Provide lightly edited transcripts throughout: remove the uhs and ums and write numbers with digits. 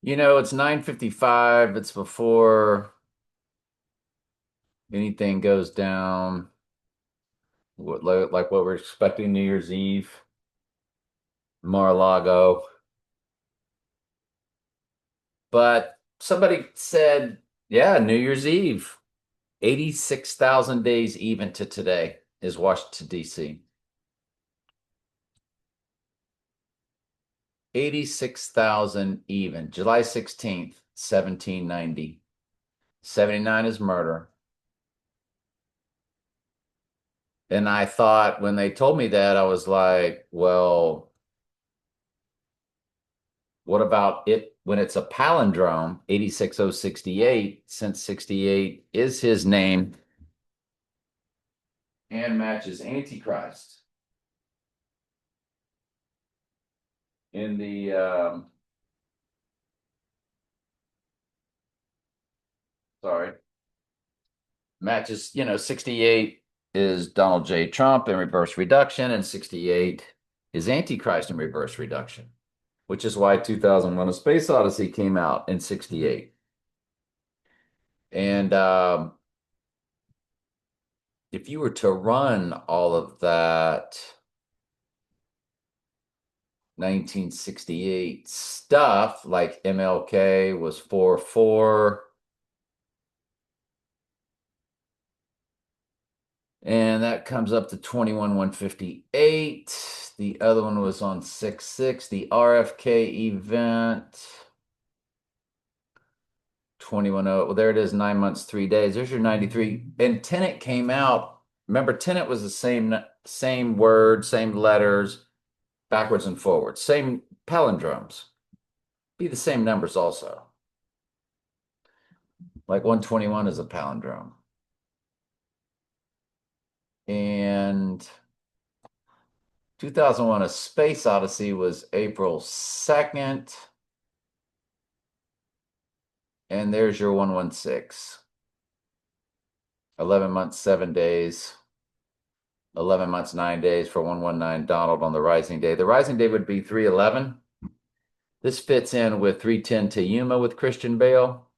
It's 9:55. It's before anything goes down. Like what we're expecting New Year's Eve, Mar-a-Lago. But somebody said, yeah, New Year's Eve, 86,000 days even to today is Washington, D.C. 86,000 even. July 16th, 1790. 79 is murder. And I thought when they told me that, I was like, well, what about it when it's a palindrome, 86068, since 68 is his name and matches Antichrist in the sorry, matches, 68 is Donald J. Trump in reverse reduction, and 68 is Antichrist in reverse reduction, which is why 2001 A Space Odyssey came out in 68. And if you were to run all of that 1968 stuff, like MLK was 4-4, and that comes up to 21,158. The other one was on 6-6, the RFK event. 21-0. Well, there it is, 9 months, 3 days. There's your 93. And Tenet came out. Remember, Tenet was the same word, same letters, backwards and forwards, same palindromes. Be the same numbers also. Like 121 is a palindrome. And 2001 A Space Odyssey was April 2nd. And there's your 116. 11 months, 7 days. 11 months, 9 days for 119 Donald on the rising day. The rising day would be 311. This fits in with 310 to Yuma with Christian Bale.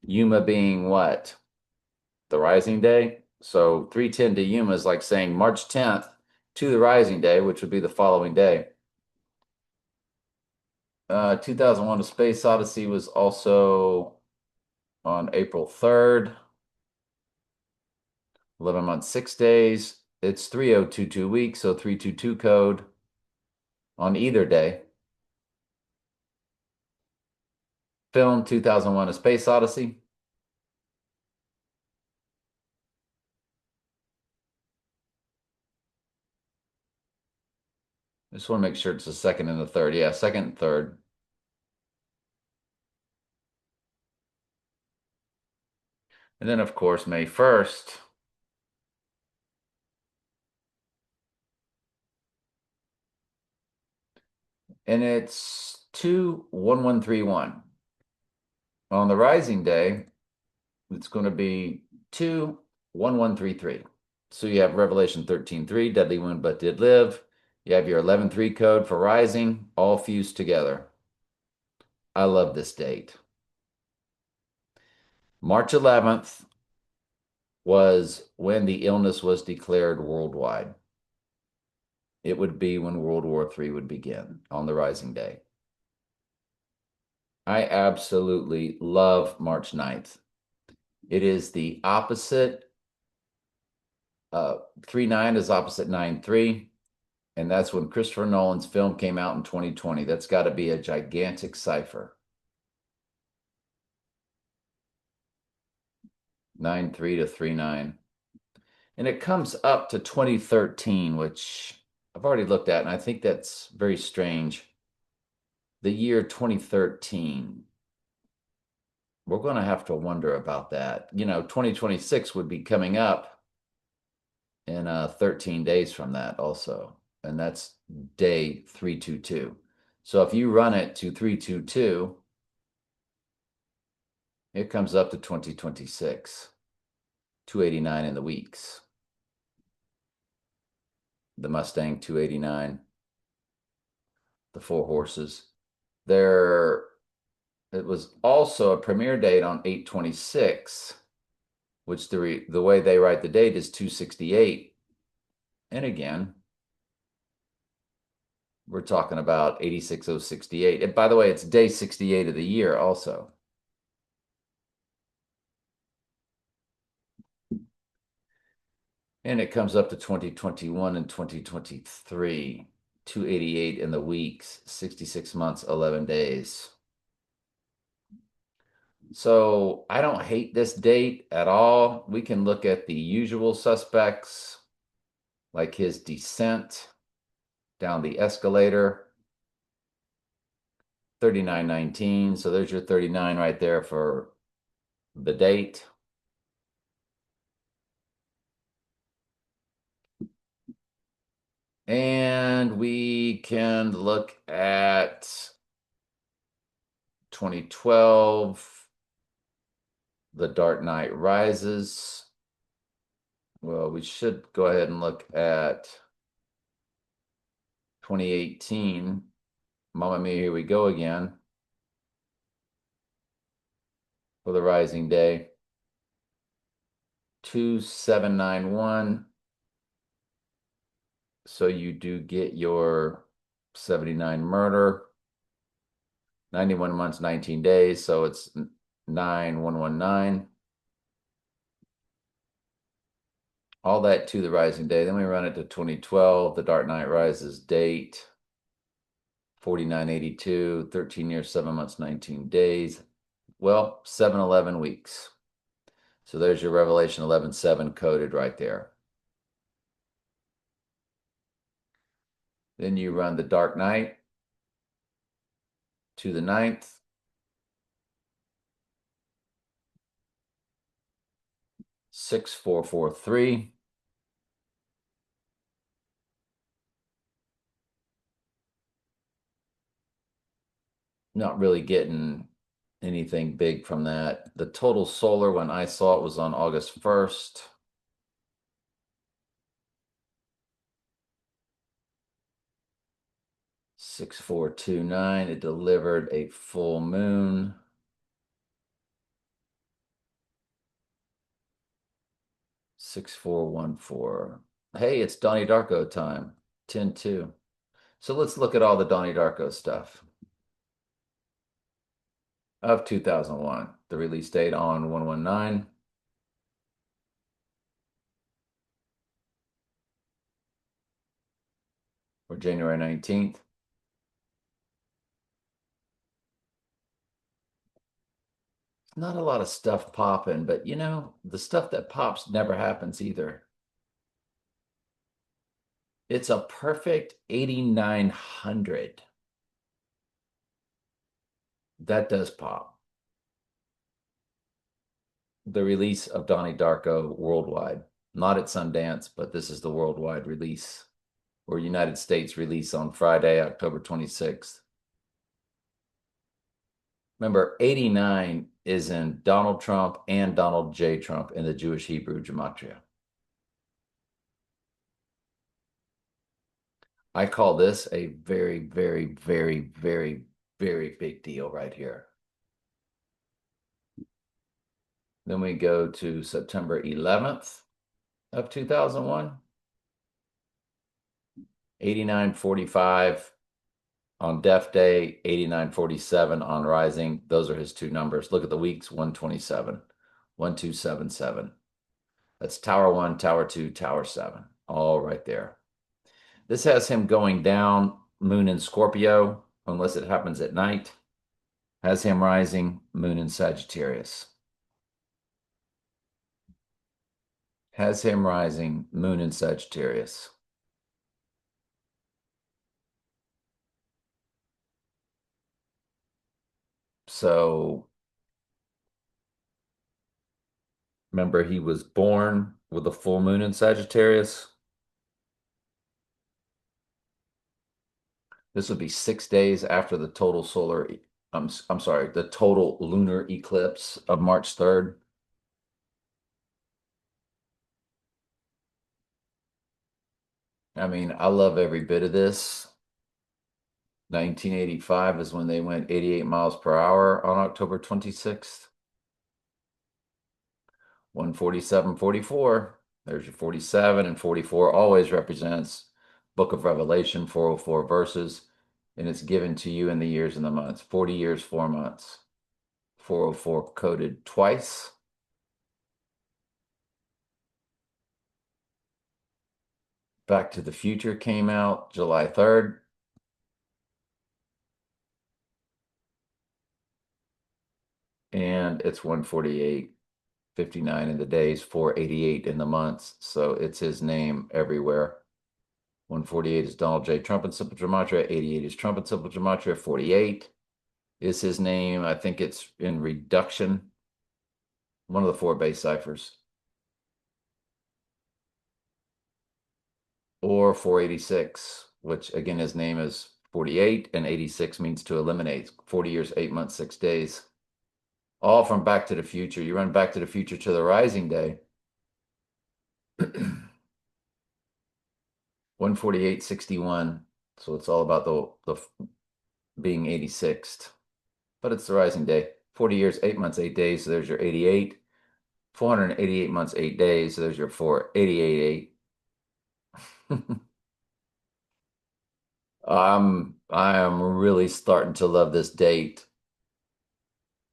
Yuma being what? The rising day. So 310 to Yuma is like saying March 10th to the rising day, which would be the following day. 2001 A Space Odyssey was also on April 3rd. 11 months, 6 days. It's 3022 weeks, so 322 code on either day. Film 2001 A Space Odyssey. I just want to make sure it's the second and the third. Yeah, second and third. And then, of course, May 1st. And it's 21131. On the rising day, it's going to be 21133. So you have Revelation 13:3, deadly wound but did live. You have your 11:3 code for rising, all fused together. I love this date. March 11th was when the illness was declared worldwide. It would be when World War III would begin on the rising day. I absolutely love March 9th. It is the opposite. 3-9 is opposite 9-3. And that's when Christopher Nolan's film came out in 2020. That's got to be a gigantic cipher. 9-3 to 3-9. And it comes up to 2013, which I've already looked at, and I think that's very strange. The year 2013. We're going to have to wonder about that. 2026 would be coming up in 13 days from that also. And that's day 322. So if you run it to 322, it comes up to 2026, 289 in the weeks. The Mustang 289, the four horses. There, it was also a premiere date on 8/26, which the way they write the date is 268. And again, we're talking about 86068. And by the way, it's day 68 of the year also. And it comes up to 2021 and 2023, 288 in the weeks, 66 months, 11 days. So I don't hate this date at all. We can look at the usual suspects, like his descent down the escalator, 3919. So there's your 39 right there for the date. And we can look at 2012, The Dark Knight Rises. Well, we should go ahead and look at 2018. Mamma Mia, here we go again for the Rising Day. 2791. So you do get your 79 murder, 91 months, 19 days. So it's 9119. All that to the Rising Day. Then we run it to 2012, The Dark Knight Rises date, 4982, 13 years, 7 months, 19 days. Well, 711 weeks. So there's your Revelation 11:7 coded right there. Then you run the Dark Knight to the 9th. 6443. Not really getting anything big from that. The total solar, when I saw it, was on August 1st. $6,429. It delivered a full moon. $6,414. Hey, it's Donnie Darko time. 10/2. So let's look at all the Donnie Darko stuff of 2001. The release date on 1/19. Or January 19th. Not a lot of stuff popping, but the stuff that pops never happens either. It's a perfect 8,900. That does pop. The release of Donnie Darko worldwide, not at Sundance, but this is the worldwide release, or United States release on Friday, October 26th. Remember, 89 is in Donald Trump and Donald J. Trump in the Jewish Hebrew gematria. I call this a very, very, very, very, very big deal right here. Then we go to September 11th of 2001. 8945 on Death Day, 8947 on Rising. Those are his two numbers. Look at the weeks, 127, 1277. That's Tower 1, Tower 2, Tower 7, all right there. This has him going down, Moon in Scorpio, unless it happens at night. Has him rising, Moon in Sagittarius. Has him rising, Moon in Sagittarius. So remember, he was born with a full moon in Sagittarius. This would be 6 days after the total solar, I'm sorry, the total lunar eclipse of March 3rd. I mean, I love every bit of this. 1985 is when they went 88 miles per hour on October 26th. 147.44. There's your 47, and 44 always represents Book of Revelation, 404 verses, and it's given to you in the years and the months. 40 years, 4 months. 404 coded twice. Back to the Future came out July 3rd. And it's 148.59 in the days, 488 in the months. So it's his name everywhere. 148 is Donald J. Trump in simple gematria. 88 is Trump in simple gematria. 48 is his name. I think it's in reduction. One of the four base ciphers. Or 486, which again, his name is 48, and 86 means to eliminate. 40 years, 8 months, 6 days. All from Back to the Future. You run Back to the Future to the Rising Day. 148.61. So it's all about the being 86th. But it's the rising day. 40 years, 8 months, 8 days. So there's your 88. 488 months, 8 days. So there's your 488.8. I am really starting to love this date.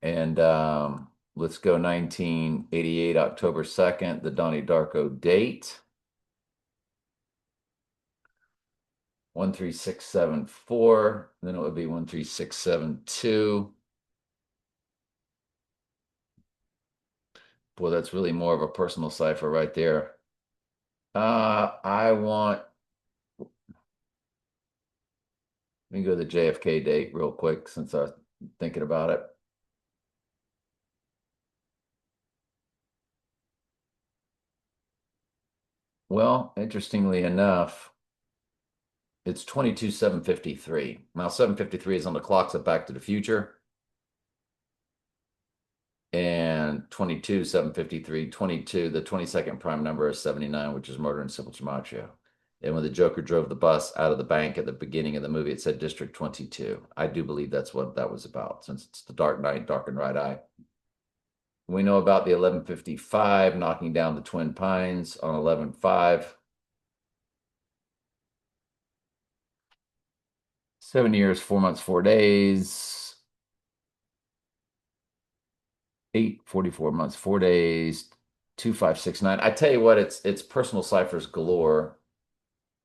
And let's go 1988, October 2nd, the Donnie Darko date. 13674. Then it would be 13672. Boy, that's really more of a personal cipher right there. I want, let me go to the JFK date real quick since I'm thinking about it. Well, interestingly enough, it's 22/7/53. Now, 753 is on the clocks of Back to the Future. And 22/7/53, 22, the 22nd prime number is 79, which is murder in simple gematria. And when the Joker drove the bus out of the bank at the beginning of the movie, it said District 22. I do believe that's what that was about, since it's the Dark Knight, Dark and Right Eye. We know about the 1155 knocking down the Twin Pines on 11/5. 7 years, 4 months, 4 days. 44 months, 4 days. 2569. I tell you what, it's personal ciphers galore.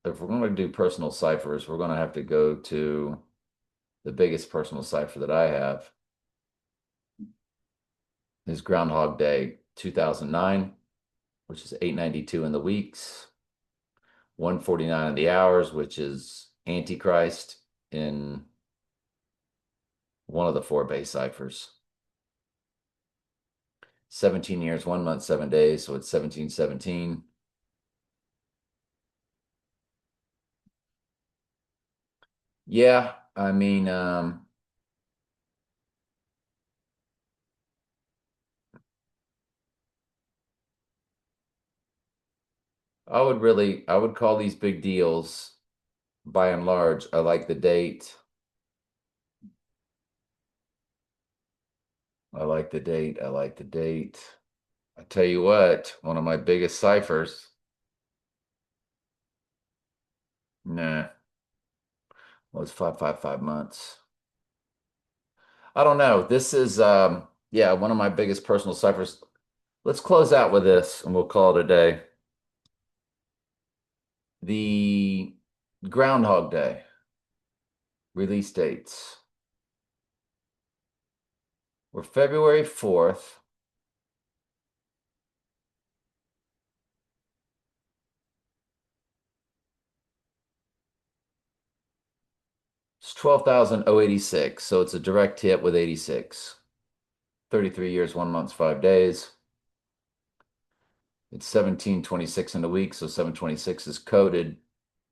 If we're going to do personal ciphers, we're going to have to go to the biggest personal cipher that I have is Groundhog Day 2009, which is 892 in the weeks, 149 in the hours, which is Antichrist in one of the four base ciphers. 17 years, 1 month, 7 days, so it's 1717. Yeah, I mean, I would call these big deals by and large. I like the date. I like the date. I like the date. I tell you what, one of my biggest ciphers. Nah, well, it's 555 months. I don't know. This is yeah, one of my biggest personal ciphers. Let's close out with this and we'll call it a day. The Groundhog Day release dates were February 4th. It's 12,086, so it's a direct hit with 86. 33 years, 1 month, 5 days. It's 1726 in a week, so 726 is coded,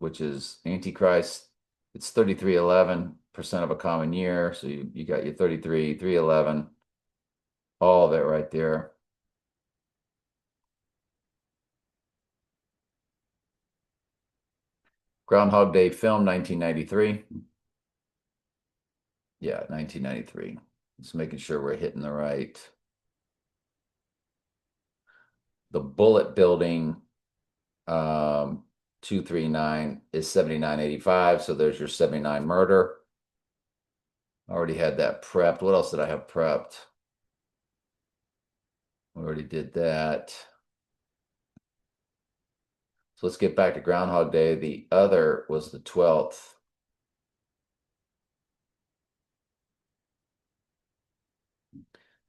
which is Antichrist. It's 3311% of a common year, so you got your 33, 311, all of it right there. Groundhog Day film, 1993. Yeah, 1993. Just making sure we're hitting the right. The Bullet Building, 239 is 7985. So there's your 79 murder. I already had that prepped. What else did I have prepped? We already did that. So let's get back to Groundhog Day. The other was the 12th.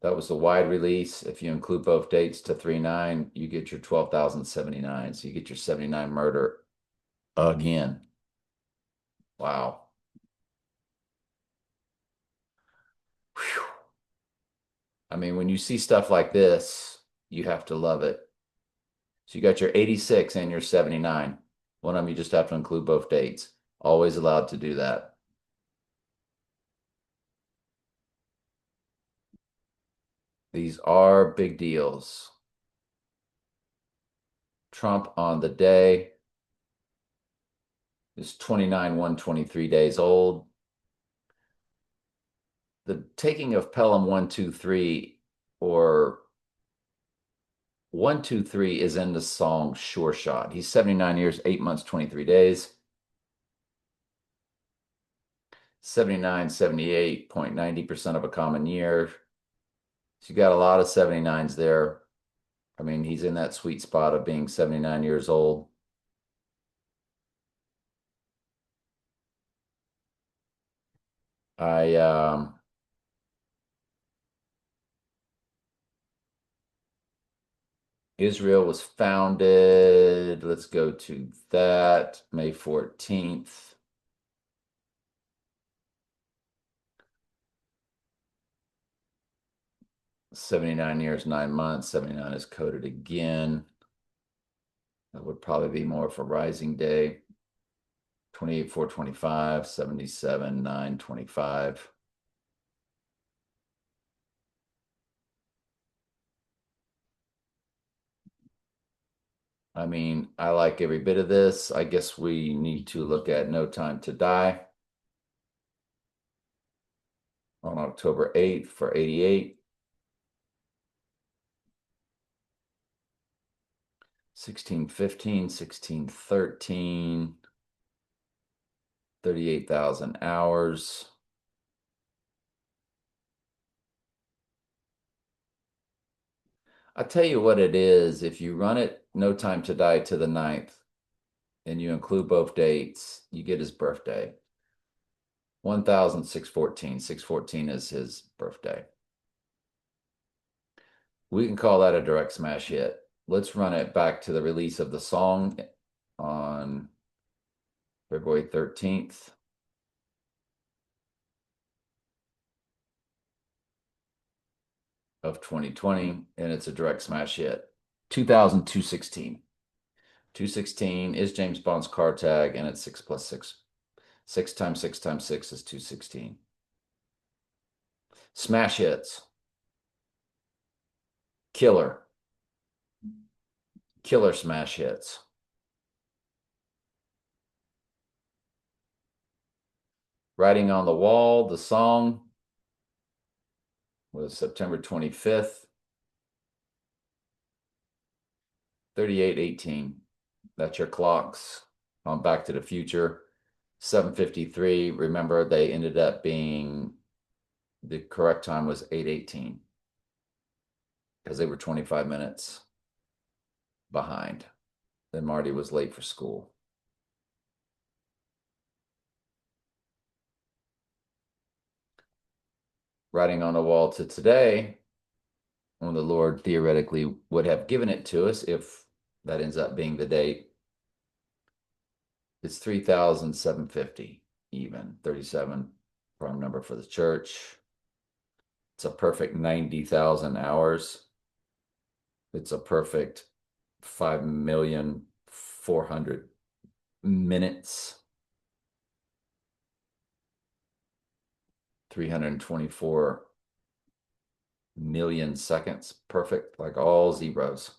That was the wide release. If you include both dates to 3/9, you get your 12,079. So you get your 79 murder again. Wow. Whew. I mean, when you see stuff like this, you have to love it. So you got your 86 and your 79. One of them you just have to include both dates. Always allowed to do that. These are big deals. Trump on the day is 29, 123 days old. The taking of Pelham 123 or 123 is in the song Sure Shot. He's 79 years, 8 months, 23 days. 79, 78.90% of a common year. So you got a lot of 79s there. I mean, he's in that sweet spot of being 79 years old. I Israel was founded, let's go to that, May 14th. 79 years, 9 months. 79 is coded again. That would probably be more for Rising Day. 28, 425, 77, 925. I mean, I like every bit of this. I guess we need to look at No Time to Die on October 8th for 88. 1615, 1613, 38,000 hours. I'll tell you what it is. If you run it No Time to Die to the 9th and you include both dates, you get his birthday. 1,614. 614 is his birthday. We can call that a direct smash hit. Let's run it back to the release of the song on February 13th. Of 2020, and it's a direct smash hit. 2,216. 216 is James Bond's car tag, and it's 6 plus 6. 6 times 6 times 6 is 216. Smash hits. Killer. Killer smash hits. Writing on the Wall, the song was September 25th. 3818. That's your clocks on Back to the Future. 7:53. Remember, they ended up being, the correct time was 8:18 because they were 25 minutes behind. Then Marty was late for school. Writing on the Wall to today, when the Lord theoretically would have given it to us, if that ends up being the date, it's 3,750 even, 37 prime number for the church. It's a perfect 90,000 hours. It's a perfect 5,400,000 minutes. 324 million seconds. Perfect, like all zeros.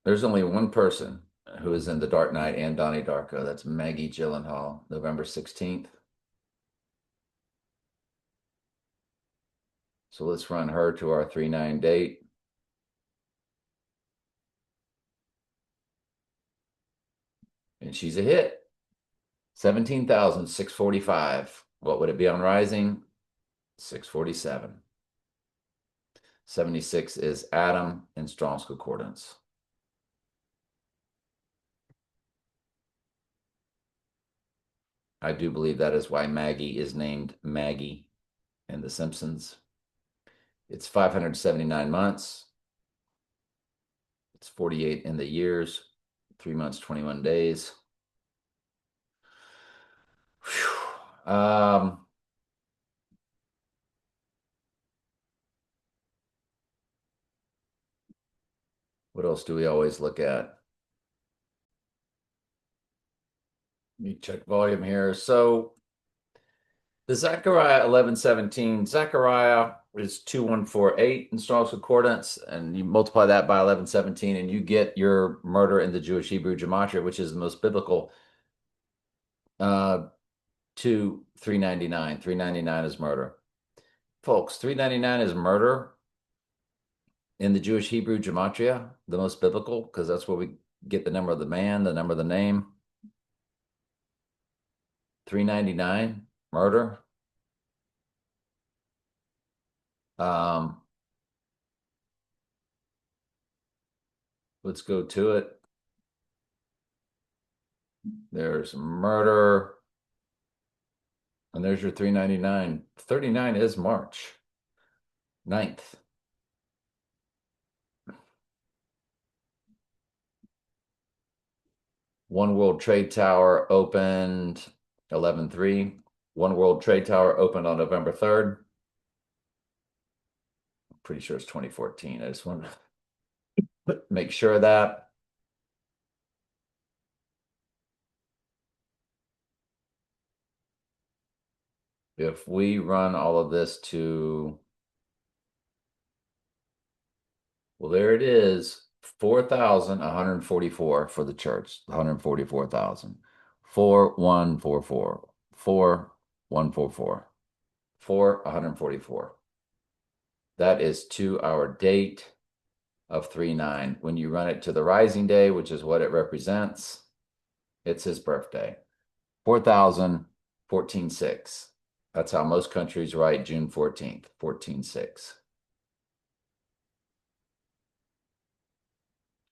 There's only one person who is in The Dark Knight and Donnie Darko. That's Maggie Gyllenhaal, November 16th. So let's run her to our 3-9 date. And she's a hit. 17,645. What would it be on Rising? 647. 76 is Adam in Strong's Concordance. I do believe that is why Maggie is named Maggie in The Simpsons. It's 579 months. It's 48 in the years, 3 months, 21 days. Whew. What else do we always look at? Let me check volume here. So the Zechariah 11:17, Zechariah is 2148 in Strong's Concordance, and you multiply that by 11:17, and you get your murder in the Jewish Hebrew gematria, which is the most biblical, to 399. 399 is murder. Folks, 399 is murder in the Jewish Hebrew gematria, the most biblical, because that's where we get the number of the man, the number of the name. 399, murder. Um, let's go to it. There's murder. And there's your 399. 39 is March 9th. One World Trade Tower opened 11/3. One World Trade Tower opened on November 3rd. I'm pretty sure it's 2014. I just want to make sure of that. If we run all of this to, well, there it is, 4,144 for the church, 144,000. 4144, 4144, 144. That is to our date of 3-9. When you run it to the rising day, which is what it represents, it's his birthday. 4,014.6. That's how most countries write June 14th, 14.6.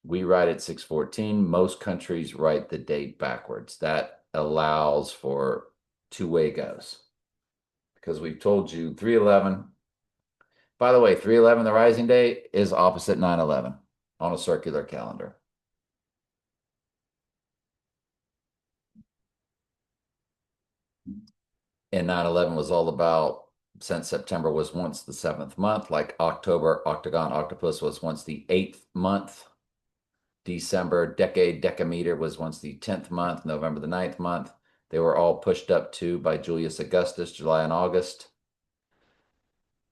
We write it 614. Most countries write the date backwards. That allows for two-way goes. Because we've told you 311. By the way, 311, the rising day, is opposite 9/11 on a circular calendar. And 9/11 was all about, since September was once the 7th month, like October, Octagon, Octopus was once the 8th month. December, decade, decameter was once the 10th month, November the 9th month. They were all pushed up to by Julius Augustus, July and August.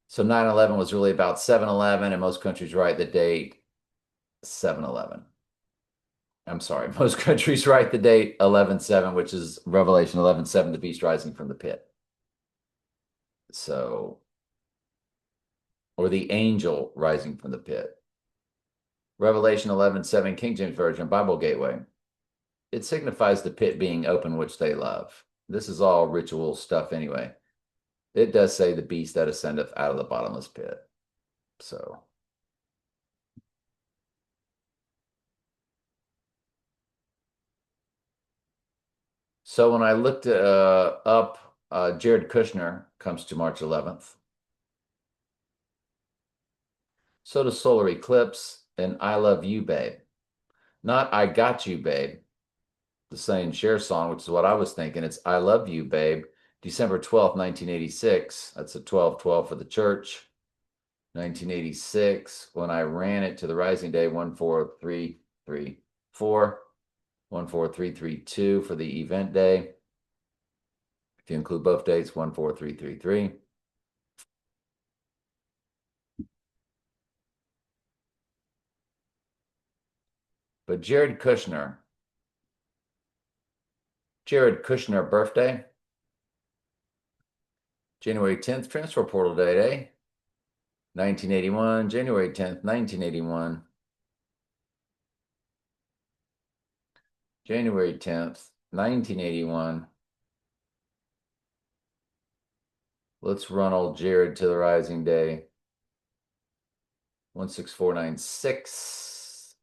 So 9/11 was really about 7/11, and most countries write the date 7/11. I'm sorry, most countries write the date 11/7, which is Revelation 11:7, the beast rising from the pit. So, or the angel rising from the pit. Revelation 11:7, King James Version, Bible Gateway. It signifies the pit being open, which they love. This is all ritual stuff anyway. It does say the beast that ascendeth out of the bottomless pit. So when I looked up, Jared Kushner comes to March 11th. So does Solar Eclipse and I Love You, Babe. Not I Got You, Babe, the Say Share song, which is what I was thinking. It's I Love You, Babe. December 12th, 1986. That's a 12/12 for the church. 1986, when I ran it to the rising day, 14334, 14332 for the event day. If you include both dates, 14333. But Jared Kushner Jared Kushner birthday. January 10th, transfer portal day. 1981, January 10th, 1981. January 10th, 1981. Let's run old Jared to the rising day. 16496.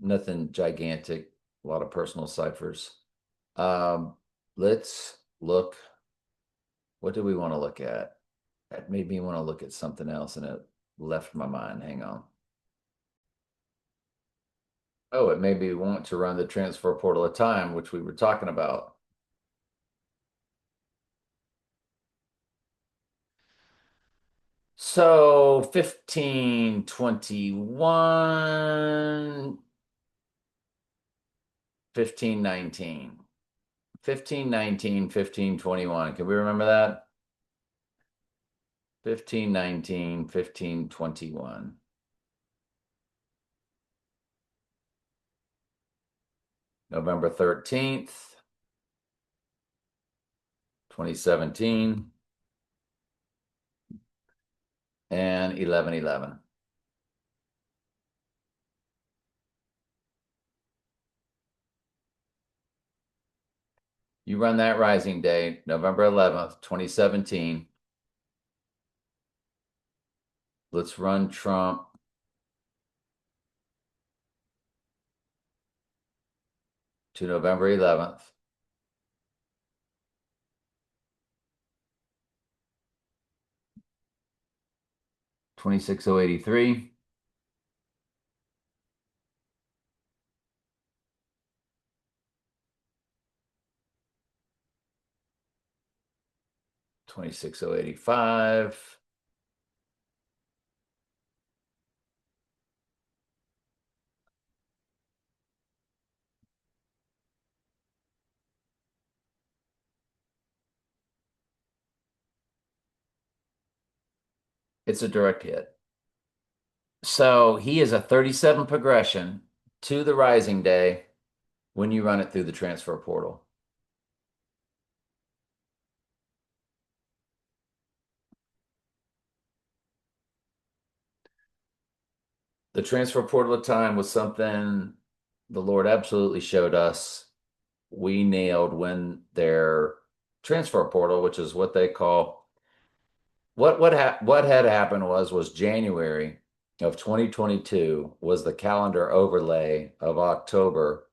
Nothing gigantic, a lot of personal ciphers. Um, let's look. What do we want to look at? That made me want to look at something else and it left my mind. Hang on. Oh, it made me want to run the transfer portal of time, which we were talking about. So 1521, 1519, 1519, 1521. Can we remember that? 1519, 1521. November 13th, 2017, and 1111. You run that rising day, November 11th, 2017. Let's run Trump to November 11th. 26083. 26085. It's a direct hit. So he is a 37 progression to the rising day when you run it through the transfer portal. The transfer portal of time was something the Lord absolutely showed us. We nailed when their transfer portal, which is what they call what had happened was January of 2022 was the calendar overlay of October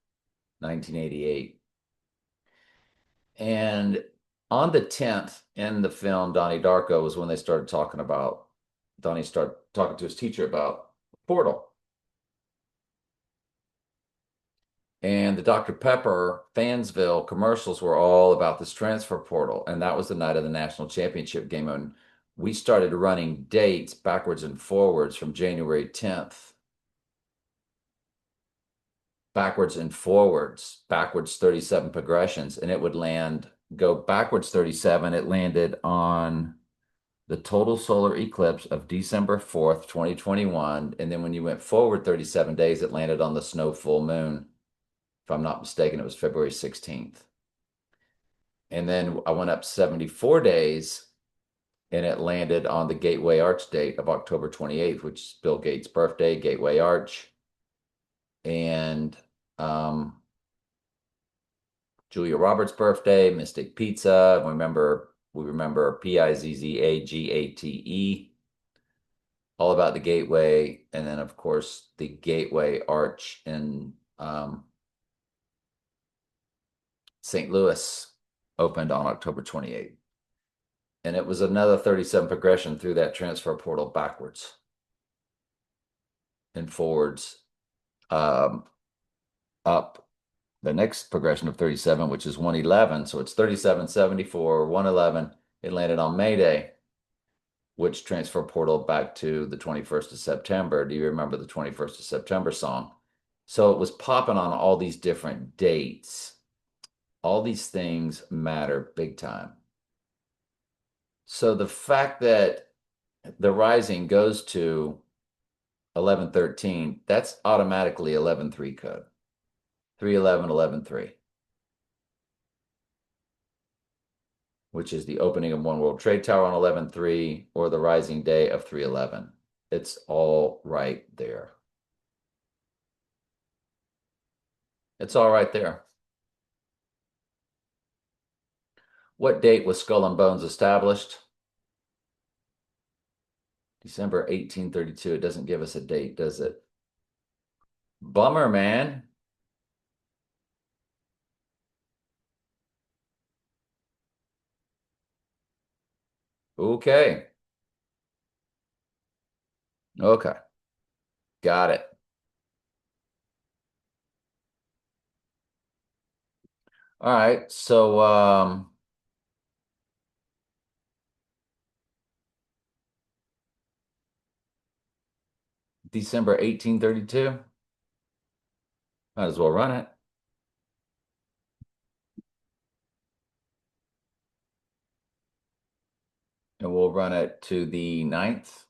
1988. And on the 10th in the film, Donnie Darko was when they started talking about, Donnie started talking to his teacher about Portal. And the Dr. Pepper Fansville commercials were all about this transfer portal. And that was the night of the national championship game. And we started running dates backwards and forwards from January 10th, backwards and forwards, backwards 37 progressions. And it would go backwards 37. It landed on the total solar eclipse of December 4th, 2021. And then when you went forward 37 days, it landed on the snow full moon. If I'm not mistaken, it was February 16th. And then I went up 74 days and it landed on the Gateway Arch date of October 28th, which is Bill Gates' birthday, Gateway Arch. And Julia Roberts' birthday, Mystic Pizza. We remember Pizzagate, all about the Gateway, and then of course the Gateway Arch in St. Louis opened on October 28th. And it was another 37 progression through that transfer portal backwards and forwards, up the next progression of 37, which is 111. So it's 37, 74, 111. It landed on May Day, which transfer portal back to the 21st of September. Do you remember the 21st of September song? So it was popping on all these different dates. All these things matter big time. So the fact that the rising goes to 1113. That's automatically 11-3 code. 311-11-3, which is the opening of One World Trade Tower on 11-3 or the rising day of 311. It's all right there. It's all right there. What date was Skull and Bones established? December 1832. It doesn't give us a date, does it? Bummer, man. Okay. Okay. Got it. All right. So, December 1832. Might as well run it. And we'll run it to the ninth,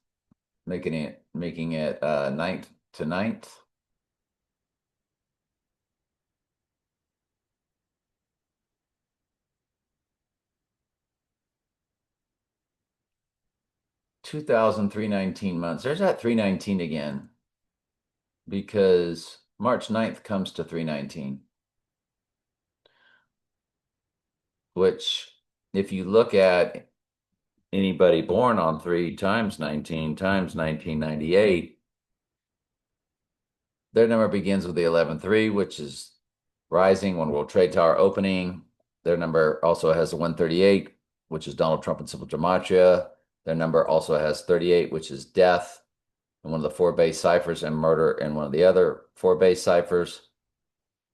making it ninth to ninth. 2003-19 months. There's that 319 again because March 9th comes to 319, which if you look at anybody born on 3 times 19 times 1998, their number begins with the 11-3, which is rising, One World Trade Tower opening. Their number also has a 138, which is Donald Trump and simple gematria. Their number also has 38, which is death in one of the 4 base ciphers, and murder in one of the other 4 base ciphers.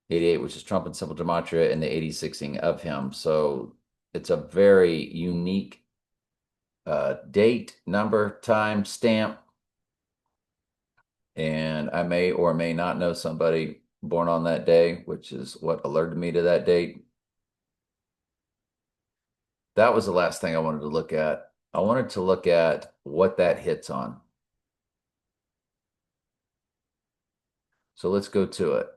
88, which is Trump and simple gematria, and the 86ing of him. So it's a very unique date, number, time, stamp. And I may or may not know somebody born on that day, which is what alerted me to that date. That was the last thing I wanted to look at. I wanted to look at what that hits on. So let's go to it.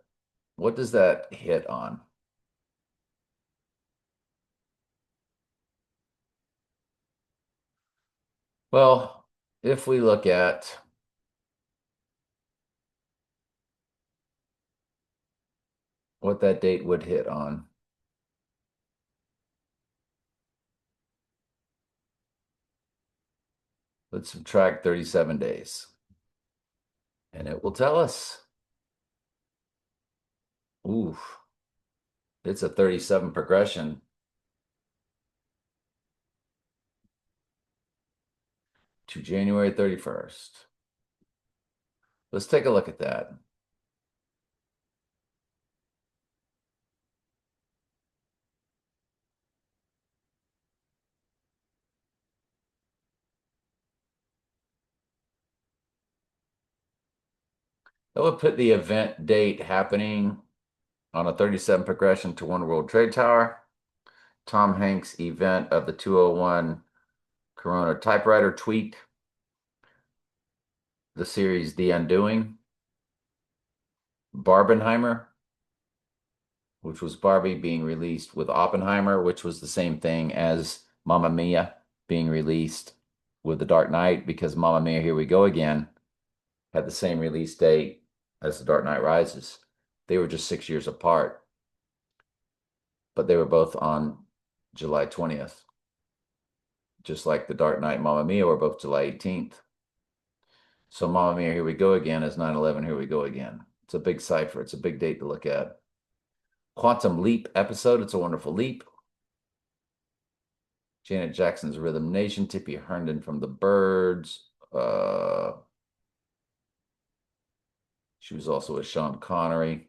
What does that hit on? Well, if we look at what that date would hit on, let's subtract 37 days. And it will tell us. Ooh, it's a 37 progression to January 31st. Let's take a look at that. That would put the event date happening on a 37 progression to One World Trade Tower. Tom Hanks event of the 201 Corona typewriter tweet. The series The Undoing. Barbenheimer, which was Barbie being released with Oppenheimer, which was the same thing as Mamma Mia being released with The Dark Knight, because Mamma Mia, Here We Go Again had the same release date as The Dark Knight Rises. They were just 6 years apart, but they were both on July 20th. Just like The Dark Knight and Mamma Mia were both July 18th. So Mamma Mia, Here We Go Again is 9/11, Here We Go Again. It's a big cipher. It's a big date to look at. Quantum Leap episode, It's a Wonderful Leap. Janet Jackson's Rhythm Nation, Tippi Herndon from the Byrds. She was also with Sean Connery.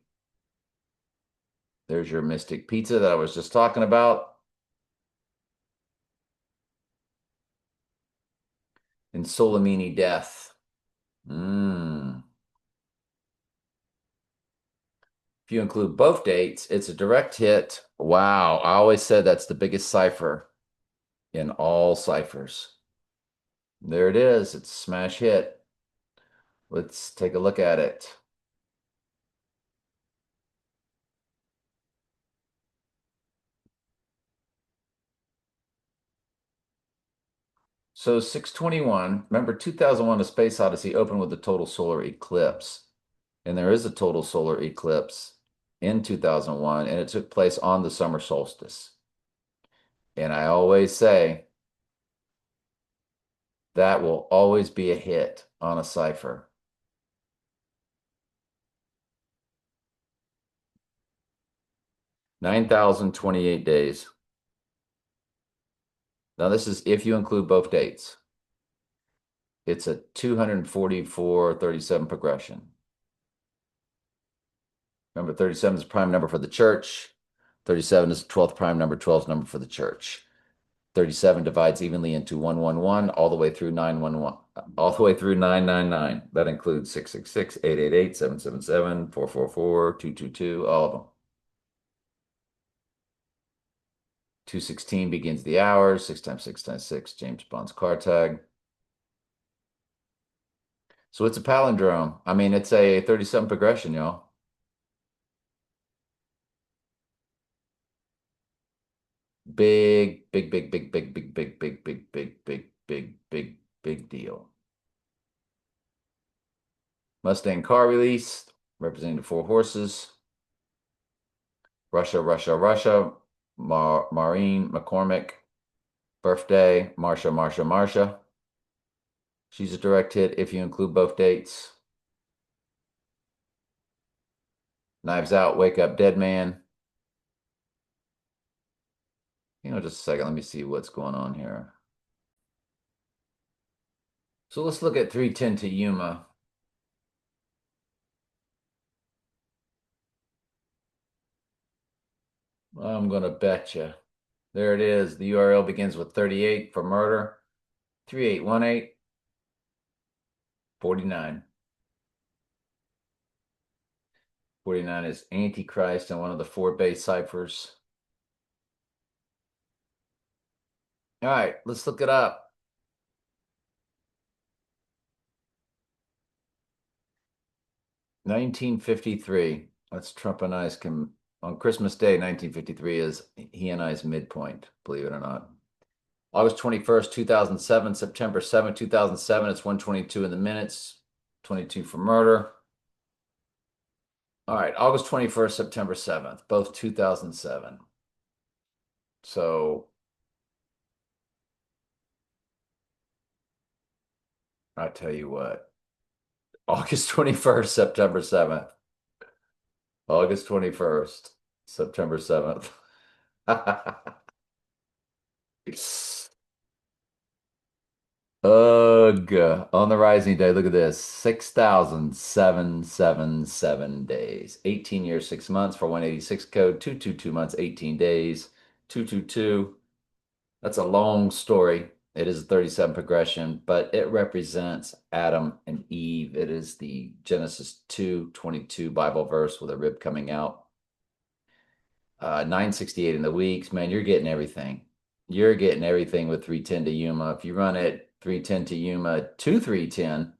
There's your Mystic Pizza that I was just talking about. And Soleimani Death. If you include both dates, it's a direct hit. Wow. I always said that's the biggest cipher in all ciphers. There it is. It's a smash hit. Let's take a look at it. So 621, remember 2001 A Space Odyssey opened with a total solar eclipse. And there is a total solar eclipse in 2001, and it took place on the summer solstice. And I always say that will always be a hit on a cipher. 9,028 days. Now, this is if you include both dates. It's a 244-37 progression. Remember, 37 is a prime number for the church. 37 is the 12th prime number, 12 is number for the church. 37 divides evenly into 111 all the way through 911, all the way through 999. That includes 666, 888, 777, 444, 222, all of them. 216 begins the hours, 6 times 6 times 6, James Bond's car tag. So it's a palindrome. I mean, it's a 37 progression, y'all. Big, big, big, big, big, big, big, big, big, big, big, big, big, big deal. Mustang car release, representing the four horses. Russia, Russia, Russia. Maureen McCormick. Birthday, Marsha, Marsha, Marsha. She's a direct hit if you include both dates. Knives Out, Wake Up, Dead Man. Just a second. Let me see what's going on here. So let's look at 310 to Yuma. I'm going to bet you. There it is. The URL begins with 38 for murder, 3818, 49. 49 is Antichrist and one of the four base ciphers. All right, let's look it up. 1953. That's Trump and I's on Christmas Day, 1953 is he and I's midpoint, believe it or not. August 21st, 2007, September 7th, 2007, it's 122 in the minutes, 22 for murder. All right, August 21st, September 7th, both 2007. So I tell you what, August 21st, September 7th. August 21st, September 7th. Ugh. On the rising day, look at this. 6,777 days. 18 years, 6 months for 186 code. 222 months, 18 days. 222. That's a long story. It is a 37 progression, but it represents Adam and Eve. It is the Genesis 2:22 Bible verse with a rib coming out. 968 in the weeks. Man, you're getting everything. You're getting everything with 310 to Yuma. If you run it 310 to Yuma to 310,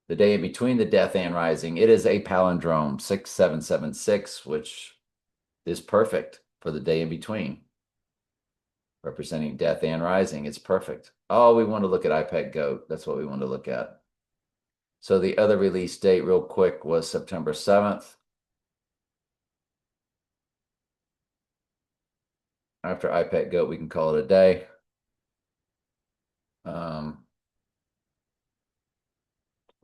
the day in between the death and rising, it is a palindrome 6776, which is perfect for the day in between, representing death and rising. It's perfect. Oh, we want to look at iPad Goat. That's what we want to look at. So the other release date, real quick, was September 7th. After iPad Goat, we can call it a day.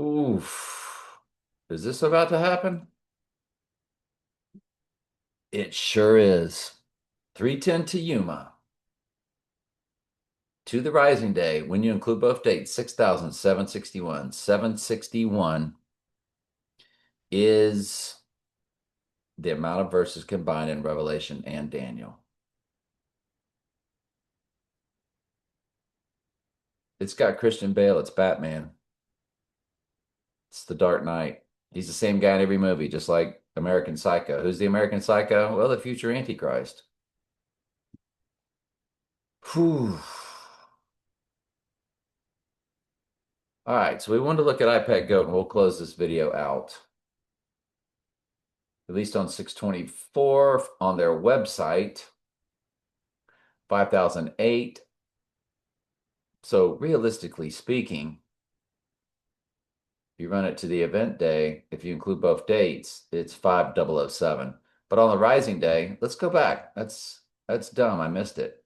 Oof. Is this about to happen? It sure is. 310 to Yuma. To the rising day, when you include both dates, 6,761. 761 is the amount of verses combined in Revelation and Daniel. It's got Christian Bale. It's Batman. It's the Dark Knight. He's the same guy in every movie, just like American Psycho. Who's the American Psycho? Well, the future Antichrist. Whew. All right, so we wanted to look at iPad Goat and we'll close this video out. Released on 6/24 on their website, 5008. So realistically speaking, if you run it to the event day, if you include both dates, it's 5007. But on the rising day, let's go back. That's dumb. I missed it.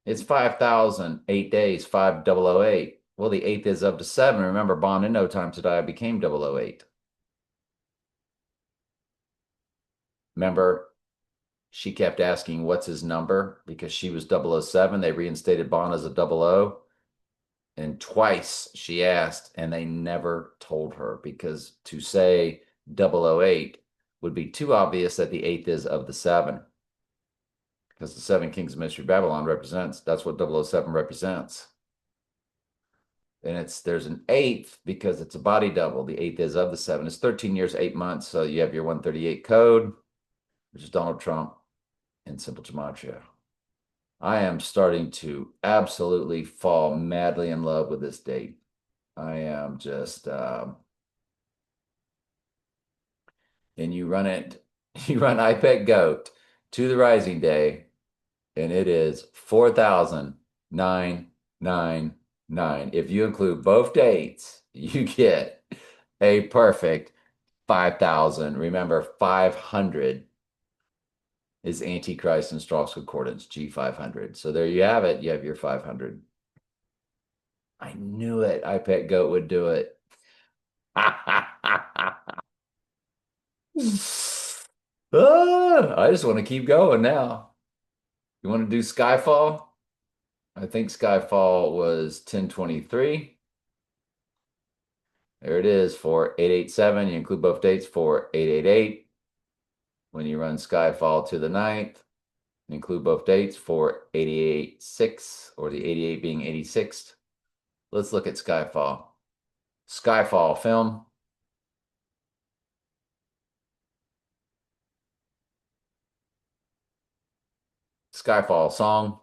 It's 5008 days, 5008. Well, the eighth is of the seven. Remember, Bond in No Time to Die became 008. Remember, she kept asking what's his number because she was 007. They reinstated Bond as a 00. And twice she asked, and they never told her because to say 008 would be too obvious that the eighth is of the seven. Because the seven kings of Mystery Babylon represents, that's what 007 represents. And there's an eighth because it's a body double. The eighth is of the seven. It's 13 years, 8 months. So you have your 138 code, which is Donald Trump in simple gematria. I am starting to absolutely fall madly in love with this date. I am just, and you run it, you run iPad Goat to the rising day, and it is 4,999. If you include both dates, you get a perfect 5,000. Remember, 500 is Antichrist and Strauss Concordance, G500. So there you have it. You have your 500. I knew it. iPad Goat would do it. I just want to keep going now. You want to do Skyfall? I think Skyfall was 1023. There it is for 887. You include both dates for 888. When you run Skyfall to the ninth, include both dates for 886, or the 88 being 86th. Let's look at Skyfall. Skyfall film. Skyfall song.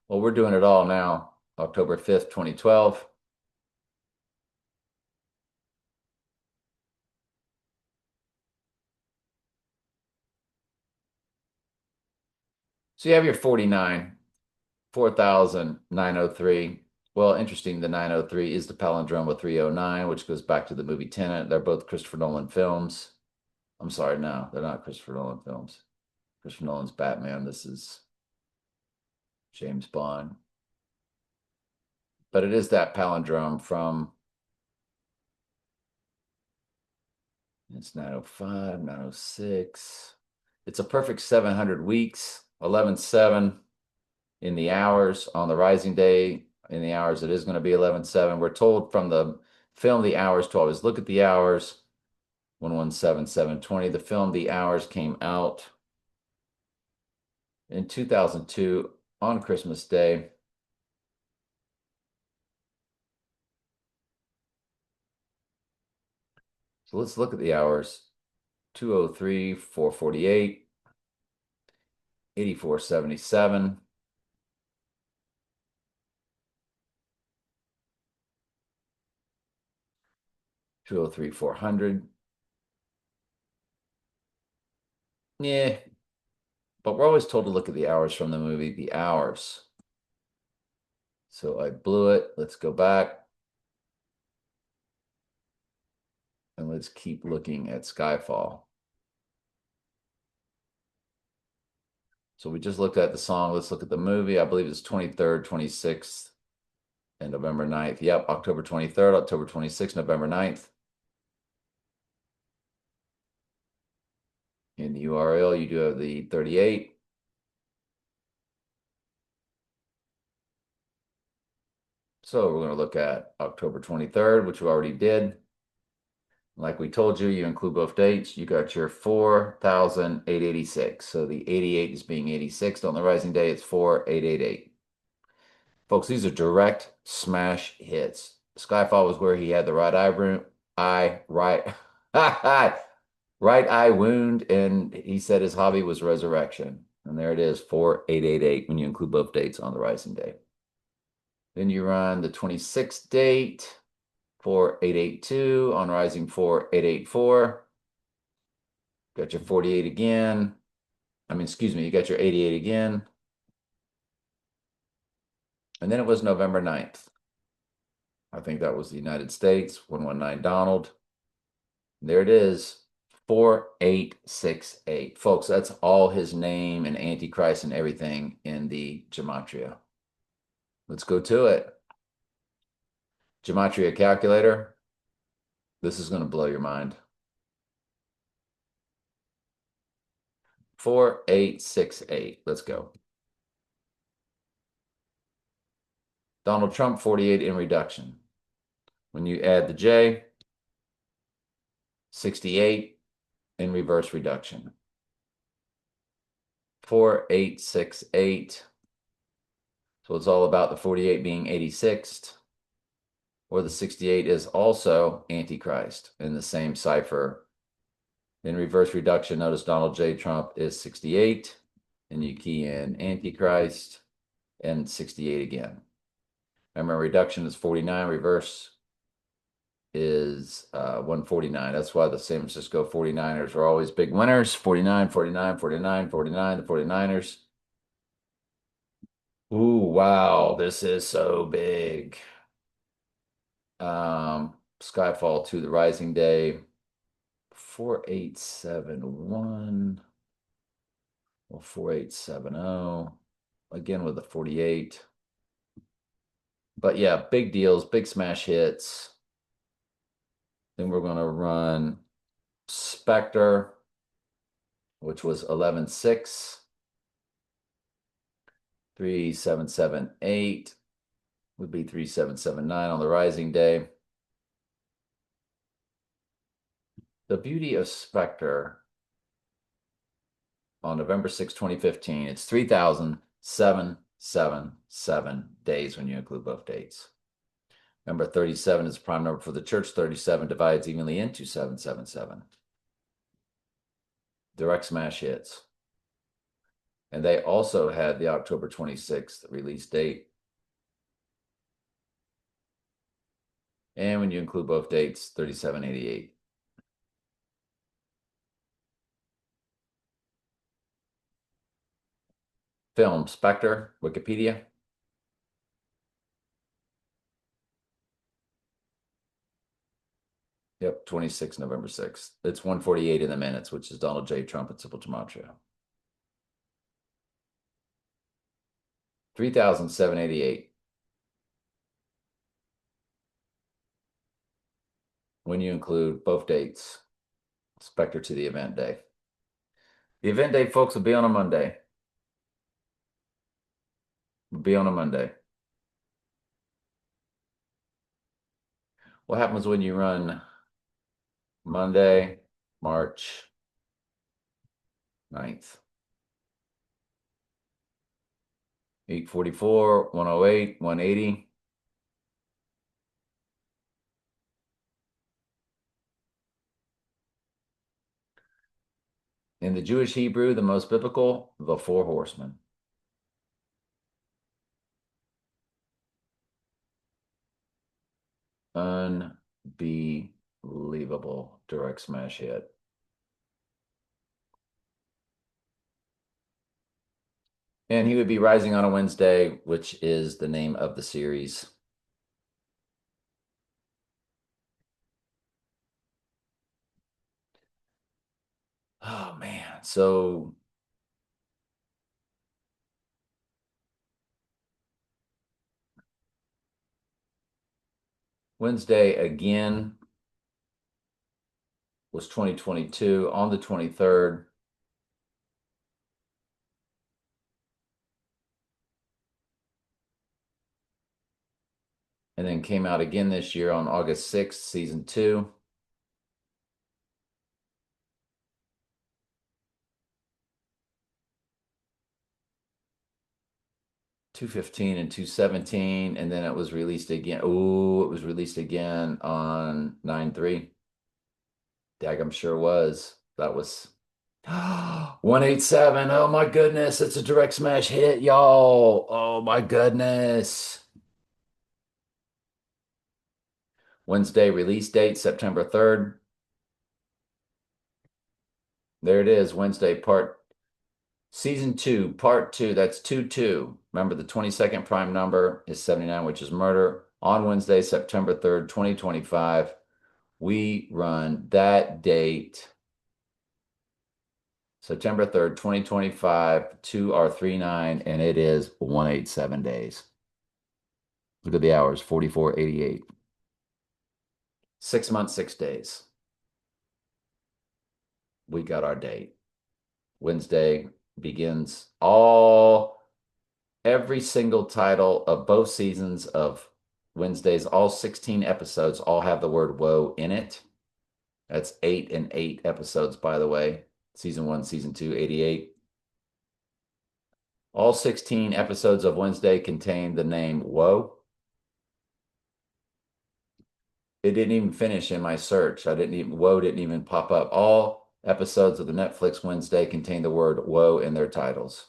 Well, we're doing it all now. October 5th, 2012. So you have your 49, 4,903. Well, interesting, the 903 is the palindrome of 309, which goes back to the movie Tenet. They're both Christopher Nolan films. I'm sorry, no, they're not Christopher Nolan films. Christopher Nolan's Batman. This is James Bond. But it is that palindrome from, it's 905, 906. It's a perfect 700 weeks, 11/7 in the hours on the rising day. In the hours, it is going to be 11/7. We're told from the film the hours to always look at the hours. 117,720. The film The Hours came out in 2002 on Christmas Day. So let's look at the hours. 203, 448, 8477, 203, 400. Yeah, but we're always told to look at the hours from the movie The Hours. So I blew it. Let's go back. And let's keep looking at Skyfall. So we just looked at the song. Let's look at the movie. I believe it's 23rd, 26th, and November 9th. Yep, October 23rd, October 26th, November 9th. In the URL, you do have the 38. So we're going to look at October 23rd, which we already did. Like we told you, you include both dates. You got your 4,886. So the 88 is being 86. On the rising day, it's 4,888. Folks, these are direct smash hits. Skyfall was where he had the right right eye wound, and he said his hobby was resurrection. And there it is, 4888 when you include both dates on the rising day. Then you run the 26th date, 4882 on rising 4884. Got your 48 again. Excuse me, you got your 88 again. And then it was November 9th. I think that was the United States, 119 Donald. There it is, 4868. Folks, that's all his name and Antichrist and everything in the Gematria. Let's go to it. Gematria calculator. This is going to blow your mind. 4868. Let's go. Donald Trump, 48 in reduction. When you add the J, 68 in reverse reduction. 4868. So it's all about the 48 being 86th, or the 68 is also Antichrist in the same cipher. In reverse reduction, notice Donald J. Trump is 68, and you key in Antichrist and 68 again. Remember, reduction is 49, reverse is 149. That's why the San Francisco 49ers are always big winners. 49, 49, 49, 49, the 49ers. Ooh, wow, this is so big. Skyfall to the rising day, 4871 or 4870. Again with the 48. But yeah, big deals, big smash hits. Then we're going to run Spectre, which was 11.6. 3778 would be 3779 on the rising day. The beauty of Spectre on November 6, 2015, it's 3,777 days when you include both dates. Remember, 37 is the prime number for the church. 37 divides evenly into 777. Direct smash hits. And they also had the October 26th release date. And when you include both dates, 3788. Film, Spectre, Wikipedia. Yep, 26 November 6th. It's 1:48 in the minutes, which is Donald J. Trump and Simple Gematria. 3,788. When you include both dates, Spectre to the event day. The event day, folks, will be on a Monday. Will be on a Monday. What happens when you run Monday, March 9th? 844, 108, 180. In the Jewish Hebrew, the most biblical, the four horsemen. Unbelievable direct smash hit. And he would be rising on a Wednesday, which is the name of the series. Oh, man. So Wednesday again was 2022 on the 23rd. And then came out again this year on August 6th, season 2. $215 and $217, and then it was released again. Oh, it was released again on 9/3. Dag, I'm sure was. That was 187. Oh my goodness. It's a direct smash hit, y'all. Oh my goodness. Wednesday release date, September 3rd. There it is. Wednesday part season two, part two. That's 2-2. Remember the 22nd prime number is 79, which is murder. On Wednesday, September 3rd, 2025. We run that date, September 3rd, 2025, to our 39, and it is 187 days. Look at the hours, 44:88. 6 months, 6 days. We got our date. Wednesday begins every single title of both seasons of Wednesdays, all 16 episodes, all have the word woe in it. That's 8 and 8 episodes, by the way. Season 1, season 2, 88. All 16 episodes of Wednesday contain the name woe. It didn't even finish in my search. Woe didn't even pop up. All episodes of the Netflix Wednesday contain the word woe in their titles.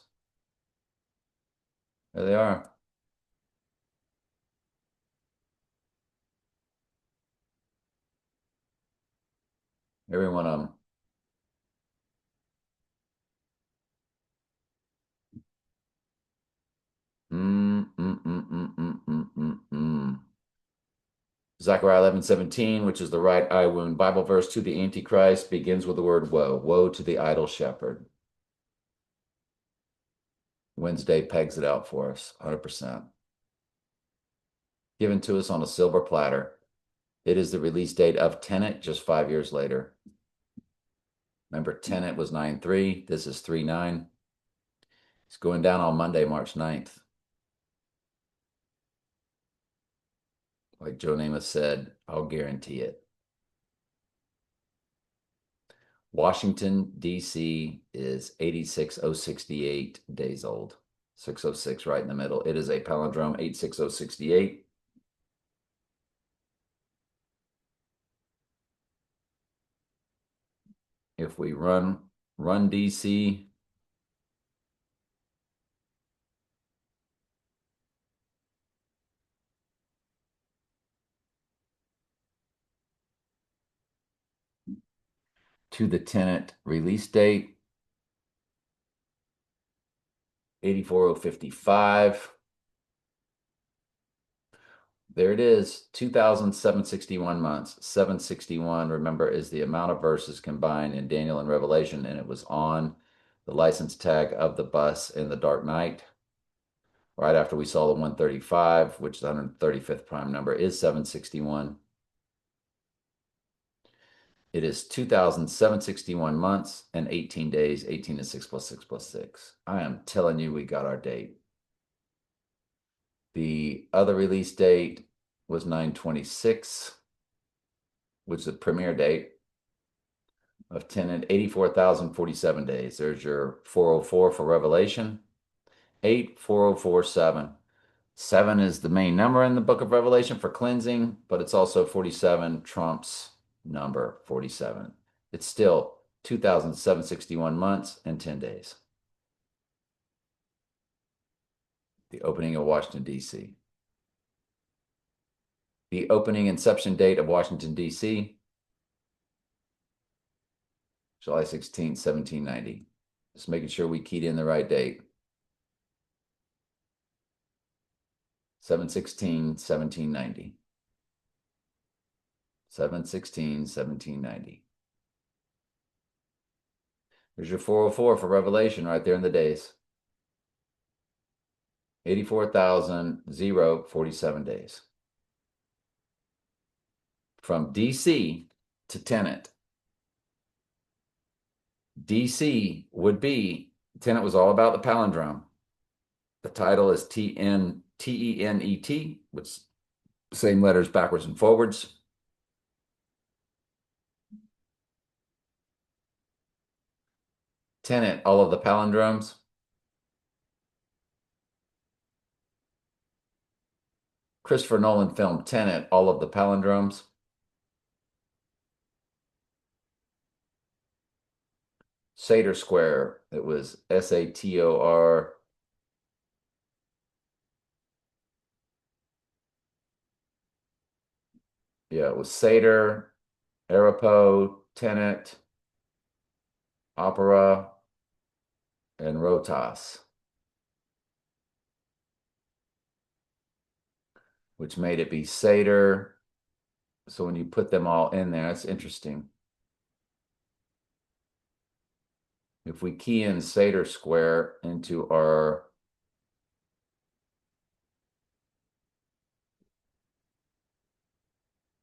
There they are. Every one of them. Mm, mm, mm, mm, mm, mm, mm, mm. Zechariah 11:17, which is the right eye wound Bible verse to the Antichrist, begins with the word woe. Woe to the idle shepherd. Wednesday pegs it out for us, 100%. Given to us on a silver platter. It is the release date of Tenet just 5 years later. Remember, Tenet was 9/3. This is 3/9. It's going down on Monday, March 9th. Like Joe Namath said, I'll guarantee it. Washington, D.C. is 86,068 days old. 606 right in the middle. It is a palindrome, 86068. If we run DC, to the Tenet release date, 84055. There it is, 2,761 months. 761, remember, is the amount of verses combined in Daniel and Revelation, and it was on the license tag of the bus in the Dark Knight. Right after we saw the 135, which the 135th prime number is 761. It is 2,761 months and 18 days, 18 to 6 plus 6 plus 6. I am telling you, we got our date. The other release date was 9/26, which is the premiere date of Tenet, 84,047 days. There's your 404 for Revelation, 84047. 7 is the main number in the book of Revelation for cleansing, but it's also 47 trumps number 47. It's still 2,761 months and 10 days. The opening of Washington, D.C. The opening inception date of Washington, D.C., July 16th, 1790. Just making sure we keyed in the right date. 7/16, 1790. 7/16, 1790. There's your 404 for Revelation right there in the days. 84,047 days. From DC to Tenet. DC would be, Tenet was all about the palindrome. The title is Tenet, with same letters backwards and forwards. Tenet, all of the palindromes. Christopher Nolan film Tenet, all of the palindromes. Sator square. It was Sator. Yeah, it was Satyr, Arapo, Tenet, Opera, and Rotas, which made it be Satyr. So when you put them all in there, that's interesting. If we key in Satyr square into our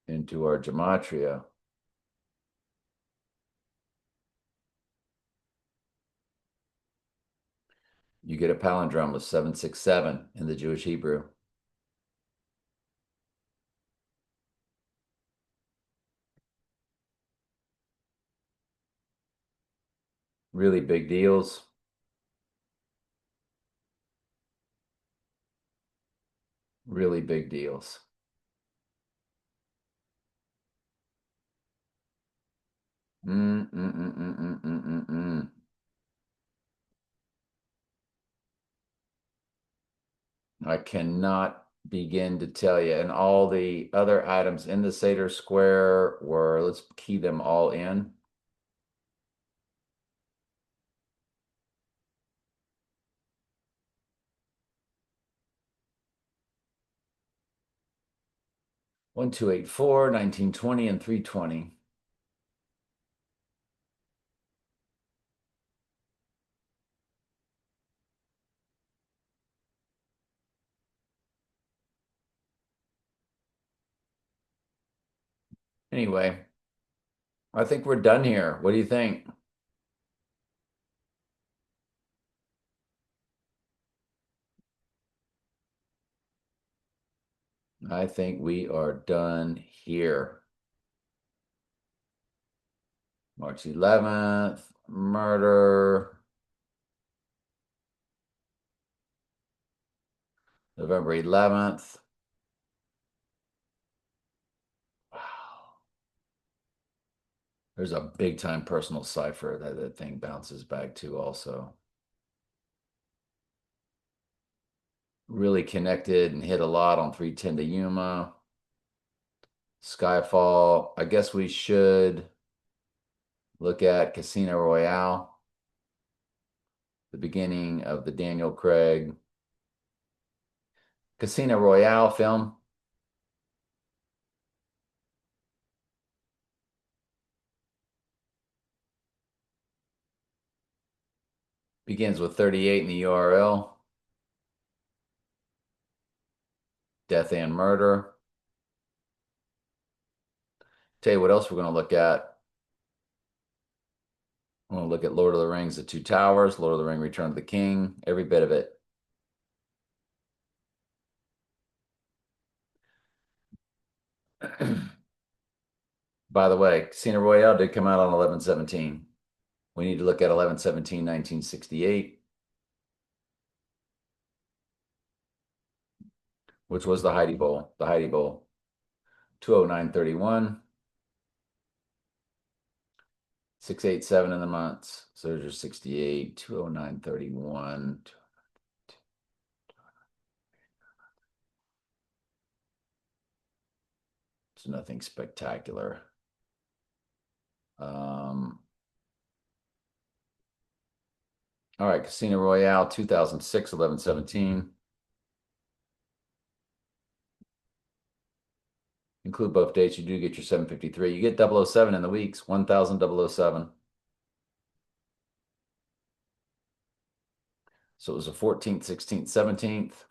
gematria, you get a palindrome with 767 in the Jewish Hebrew. Really big deals. Really big deals. Mm, mm, mm, mm, mm, mm, mm, mm. I cannot begin to tell you. And all the other items in the Seder square were, let's key them all in. One, two, eight, four, 1920, and 320. Anyway, I think we're done here. What do you think? I think we are done here. March 11th, murder. November 11th. Wow. There's a big time personal cipher that thing bounces back to also. Really connected and hit a lot on 310 to Yuma. Skyfall. I guess we should look at Casino Royale, the beginning of the Daniel Craig Casino Royale film. Begins with 38 in the URL. Death and Murder. Tell you what else we're going to look at. I'm going to look at Lord of the Rings, The Two Towers, Lord of the Ring, Return of the King, every bit of it. By the way, Casino Royale did come out on 11/17. We need to look at 11/17, 1968, which was the Heidi Bowl. The Heidi Bowl. 209.31. 687 in the months. So there's your 68, 209.31. It's nothing spectacular. All right, Casino Royale 2006, 11/17. Include both dates. You do get your 753. You get 007 in the weeks, 1000 007. So it was the 14th, 16th, 17th.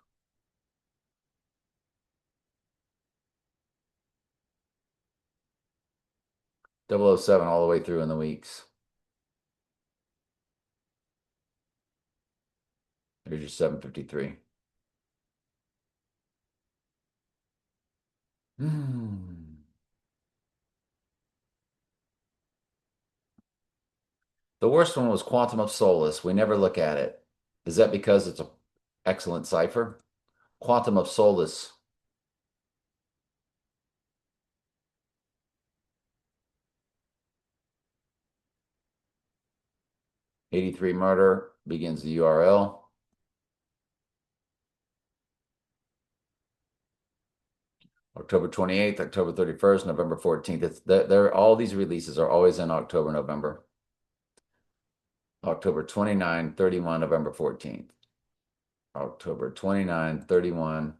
007 all the way through in the weeks. There's your 753. The worst one was Quantum of Solace. We never look at it. Is that because it's an excellent cipher? Quantum of Solace. 83 murder begins the URL. October 28th, October 31st, November 14th. All these releases are always in October, November. October 29, 31, November 14th. October 29, 31.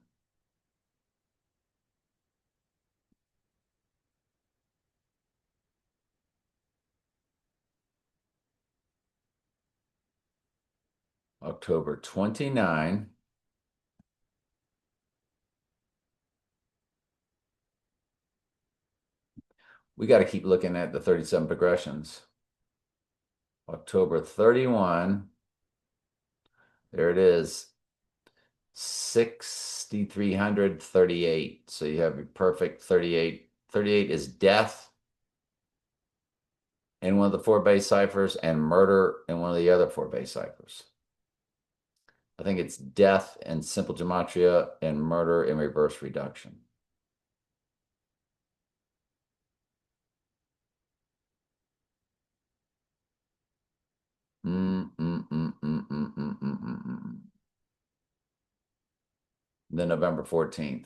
October 29. We got to keep looking at the 37 progressions. October 31. There it is. 6,338. So you have your perfect 38. 38 is death in one of the four base ciphers and murder in one of the other four base ciphers. I think it's death in simple gematria and murder in reverse reduction. Then November 14th.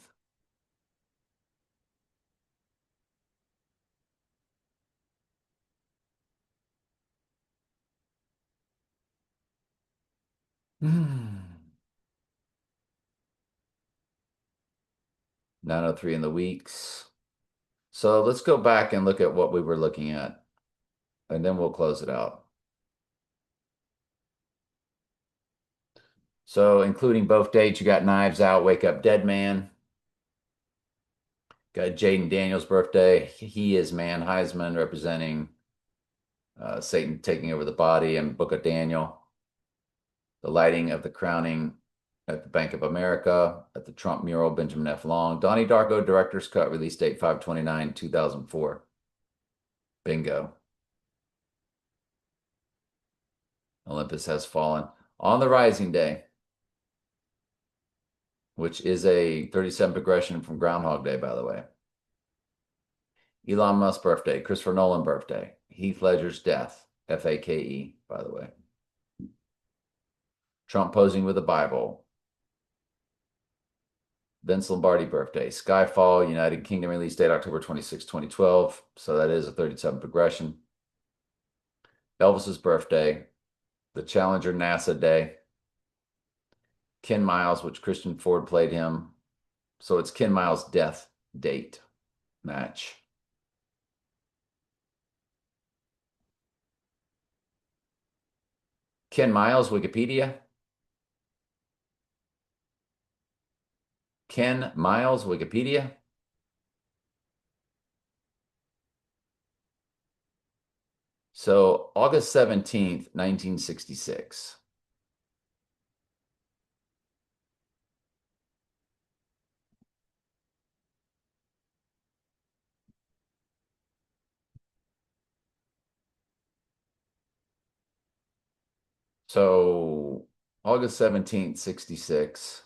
Hmm. 903 in the weeks. So let's go back and look at what we were looking at, and then we'll close it out. So including both dates, you got Knives Out, Wake Up Dead Man. Got Jaden Daniels' birthday. He is Man Heisman representing Satan taking over the body, and Book of Daniel. The lighting of the crowning at the Bank of America, at the Trump mural, Benjamin F. Long. Donnie Darko, director's cut, release date 5/29/2004. Bingo. Olympus Has Fallen. On the Rising Day, which is a 37 progression from Groundhog Day, by the way. Elon Musk's birthday, Christopher Nolan birthday, Heath Ledger's death, Fake, by the way. Trump posing with the Bible. Vince Lombardi birthday, Skyfall, United Kingdom release date October 26, 2012. So that is a 37 progression. Elvis's birthday, the Challenger NASA Day. Ken Miles, which Christian Ford played him. So it's Ken Miles' death date match. Ken Miles, Wikipedia. Ken Miles, Wikipedia. So August 17th, 1966. So August 17th, 66.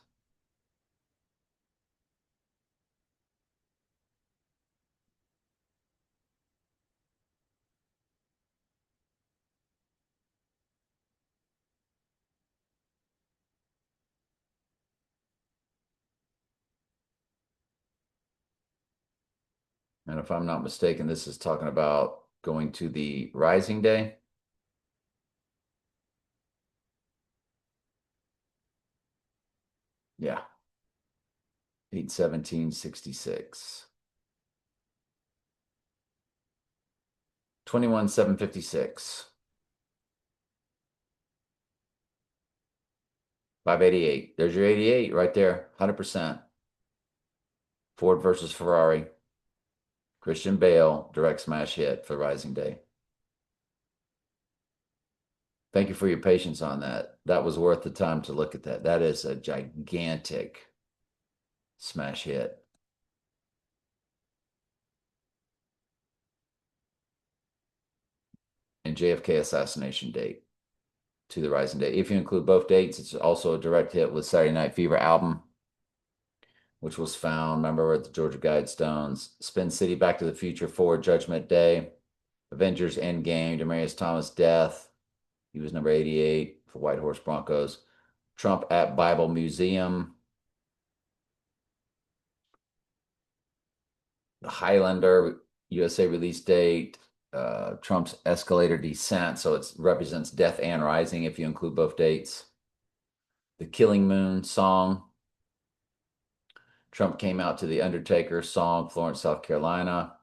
And if I'm not mistaken, this is talking about going to the Rising Day. Yeah. 8/17/66. 21/7/56. 588. There's your 88 right there. 100%. Ford versus Ferrari. Christian Bale, direct smash hit for Rising Day. Thank you for your patience on that. That was worth the time to look at that. That is a gigantic smash hit. And JFK assassination date to the Rising Day. If you include both dates, it's also a direct hit with Saturday Night Fever album, which was found, remember, at the Georgia Guidestones. Spin City, Back to the Future 4, Judgment Day. Avengers Endgame, Demaryius Thomas death. He was number 88 for White Horse Broncos. Trump at Bible Museum. The Highlander, USA release date. Trump's escalator descent. So it represents death and rising if you include both dates. The Killing Moon song. Trump came out to the Undertaker song, Florence, South Carolina.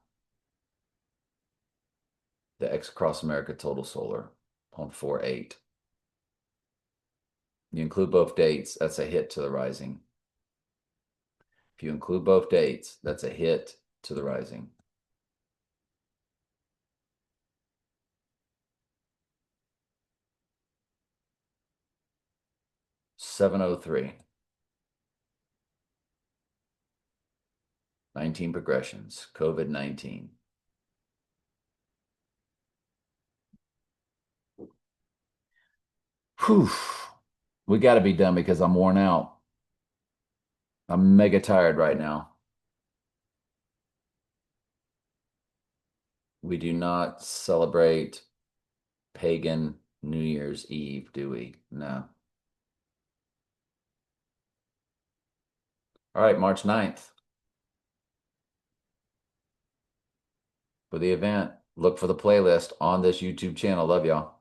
The X Across America Total Solar on 4/8. You include both dates, that's a hit to the rising. If you include both dates, that's a hit to the rising. $703. 19 progressions. COVID-19. Whew. We got to be done because I'm worn out. I'm mega tired right now. We do not celebrate pagan New Year's Eve, do we? No. All right, March 9th for the event. Look for the playlist on this YouTube channel. Love y'all.